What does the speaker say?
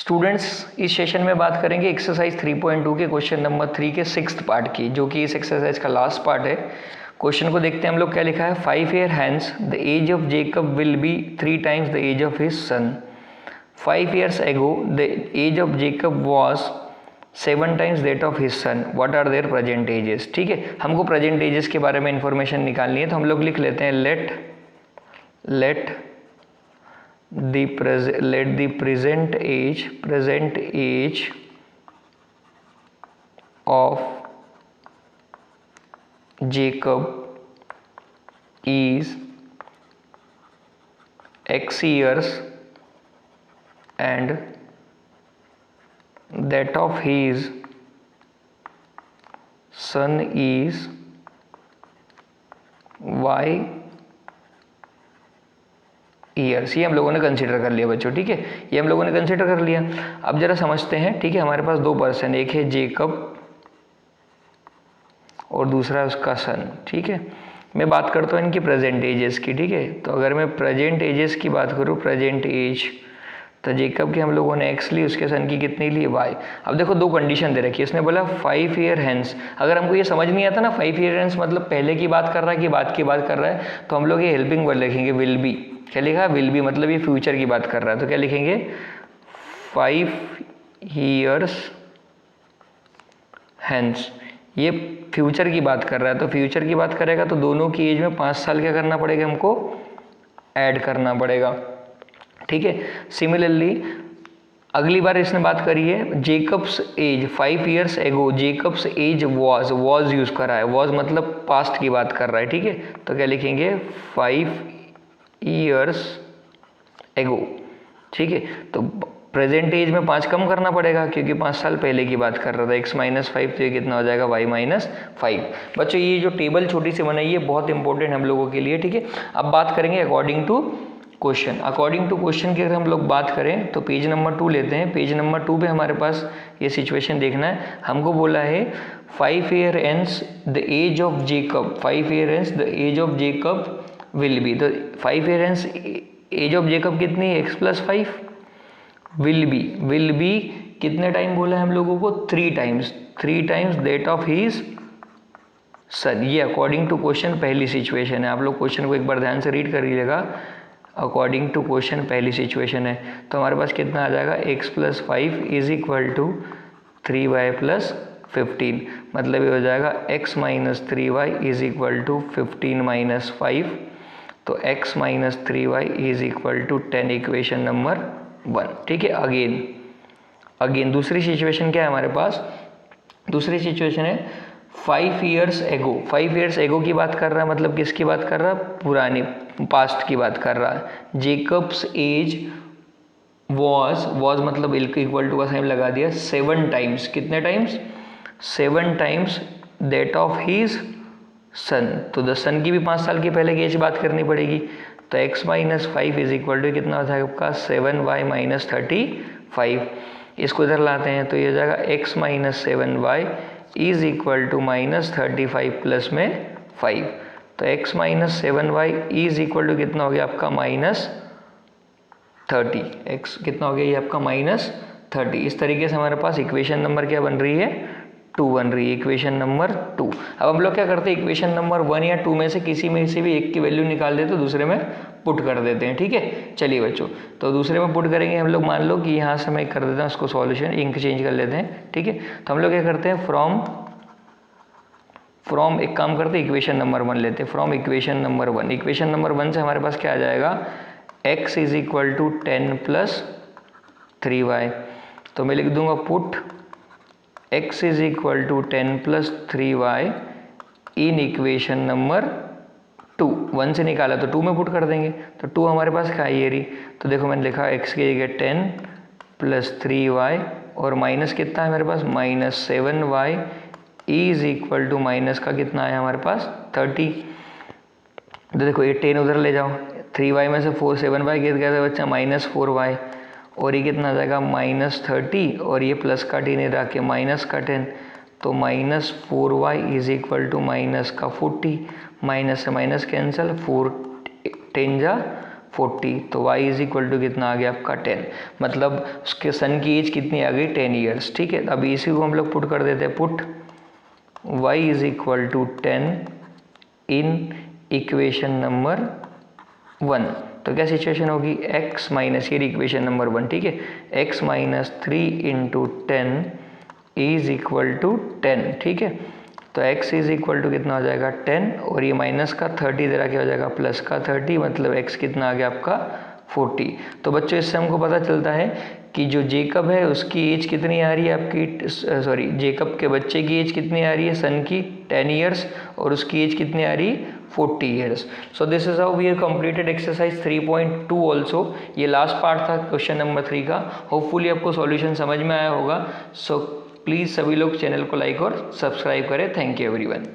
Students, इस session में बात करेंगे एक्सरसाइज 3.2 के क्वेश्चन नंबर 3 के 6th पार्ट की, जो कि इस एक्सरसाइज का लास्ट पार्ट है। क्वेश्चन को देखते हैं हम लोग क्या लिखा है। 5 years hence the age of Jacob will be 3 times the age of his son. 5 years ago the age of Jacob was 7 times that of his son. What are their present ages. ठीक है, हमको present ages के बारे में information निकालनी है, तो हम लोग लिख लेते हैं let the present age of Jacob is x years and that of his son is y years. ये हम लोगों ने कंसीडर कर लिया बच्चों। ठीक है, ये हम लोगों ने कंसीडर कर लिया। अब जरा समझते हैं। ठीक है, हमारे पास दो पर्सन, एक है जेकब और दूसरा है उसका सन। ठीक है, मैं बात करता हूँ इनकी प्रेजेंट एजेस की। ठीक है, तो अगर मैं प्रेजेंट एजेस की बात करूँ, प्रेजेंट एज, तो जेकब की हम लोगों ने एक्स ली, उसके सन की कितनी ली, वाई। अब देखो दो कंडीशन दे रखी है। इसने बोला 5 year hence। अगर हमको ये समझ नहीं आता ना 5 year hence मतलब पहले की बात कर रहा है कि बाद की बात कर रहा है, तो हम लोग ये हेल्पिंग वर्ड लिखेंगे विल बी। क्या लिखा, विल बी, मतलब ये फ्यूचर की बात कर रहा है, तो क्या लिखेंगे 5 years hence। ये फ्यूचर की बात कर रहा है, तो फ्यूचर की बात करेगा तो दोनों की एज में 5 साल क्या करना पड़ेगा, हमको ऐड करना पड़ेगा। ठीक है, सिमिलरली अगली बार इसने बात करी है जेकब्स एज 5 years एगो। जेकब्स एज वॉज यूज करा है, वॉज मतलब पास्ट की बात कर रहा है। ठीक है, तो क्या लिखेंगे 5 years एगो। ठीक है, तो प्रेजेंट एज में 5 कम करना पड़ेगा क्योंकि 5 साल पहले की बात कर रहा था। x - 5, तो ये कितना हो जाएगा y - 5। बच्चों ये जो टेबल छोटी सी बनाई है बहुत इंपॉर्टेंट हम लोगों के लिए। ठीक है, अब बात करेंगे according to question. According to question की अगर हम लोग बात करें तो पेज नंबर 2 लेते हैं। पेज नंबर 2 पे हमारे पास ये सिचुएशन देखना है। हमको बोला है 5 year hence the age of Jacob, 5 year hence the age of Jacob will be. तो 5 year hence age of Jacob कितनी है, x + 5। विल बी कितने टाइम बोला है हम लोगों को, 3 times that of his son. ये अकॉर्डिंग टू क्वेश्चन पहली सिचुएशन है। आप लोग क्वेश्चन को एक बार ध्यान से रीड कर लीजिएगा। अकॉर्डिंग टू क्वेश्चन पहली सिचुएशन है, तो हमारे पास कितना आ जाएगा, x + 5 = 3y + 15। मतलब ये हो जाएगा x - 3y = 15 - 5। तो x - 3y = 10, इक्वेशन नंबर 1। ठीक है, अगेन दूसरी सिचुएशन क्या है हमारे पास, दूसरी सिचुएशन है 5 years एगो। 5 years एगो की बात कर रहा है, मतलब किसकी बात कर रहा है, पुरानी पास्ट की बात कर रहा है। जेकब्स एज वॉज मतलब इक्वल टू का साइन लगा दिया 7 times। कितने times, 7 times that of his son. तो द सन की भी 5 साल की पहले की एज बात करनी पड़ेगी। तो x - 5 = कितना होता है आपका 7y - 35। इसको इधर लाते हैं तो ये हो जाएगा x - 7y = -35 प्लस में 5। तो x - 7y = कितना हो गया आपका -30। x कितना हो गया ये आपका -30। इस तरीके से हमारे पास इक्वेशन नंबर क्या बन रही है, 2 बन रही है, इक्वेशन नंबर 2। अब हम लोग क्या करते हैं, इक्वेशन नंबर 1 या 2 में से किसी में से भी एक की वैल्यू निकाल देते, तो दूसरे में पुट कर देते हैं। ठीक है, चलिए बच्चों, तो दूसरे में पुट करेंगे हम लोग। मान लो कि यहाँ से मैं कर देता हूँ उसको सॉल्यूशन, इंक चेंज कर लेते हैं। ठीक है, तो हम लोग क्या करते हैं, फ्रॉम एक काम करते हैं, इक्वेशन नंबर 1 लेते हैं। From equation number 1, equation number 1 से हमारे पास क्या आ जाएगा, x = 10 + 3y। तो मैं लिख दूंगा पुट x = 10 + 3y इन इक्वेशन नंबर 2। 1 से निकाला तो 2 में पुट कर देंगे, तो 2 हमारे पास क्या है ये रही। तो देखो मैंने लिखा x की जगह 10 + 3y और माइनस कितना है मेरे पास, -7y = माइनस का कितना है हमारे पास 30। तो देखो ये 10 उधर ले जाओ, 3y में से 7y गिर गया था बच्चा, -4y, और ये कितना आ जाएगा -30, और ये प्लस का 10 इधर आके माइनस का 10, तो -4y = -40। माइनस से माइनस कैंसिल, 4 10 जा 40, तो y इज इक्वल टू कितना आ गया आपका 10, मतलब उसके सन की एज कितनी आ गई 10 ईयर्स। ठीक है, अभी इसी को हम लोग पुट कर देते हैं, put y is equal to 10 in equation number 1। तो क्या सिचुएशन होगी, x माइनस, ये इक्वेशन नंबर 1, ठीक है, x minus 3 into 10 is equal to 10। ठीक है, तो x इज इक्वल टू कितना हो जाएगा 10, और ये माइनस का 30 इधर क्या हो जाएगा प्लस का 30, मतलब x कितना आ गया आपका 40। तो बच्चों इससे हमको पता चलता है कि जो जेकब है उसकी एज कितनी आ रही है आपकी, सॉरी जेकब के बच्चे की एज कितनी आ रही है, सन की 10 ईयर्स, और उसकी एज कितनी आ रही है 40 years. So this is how we have completed exercise 3.2 also. ये लास्ट पार्ट था क्वेश्चन नंबर 3 का। होपफुली आपको सॉल्यूशन समझ में आया होगा। सो प्लीज़ सभी लोग चैनल को लाइक और सब्सक्राइब करें। Thank you everyone.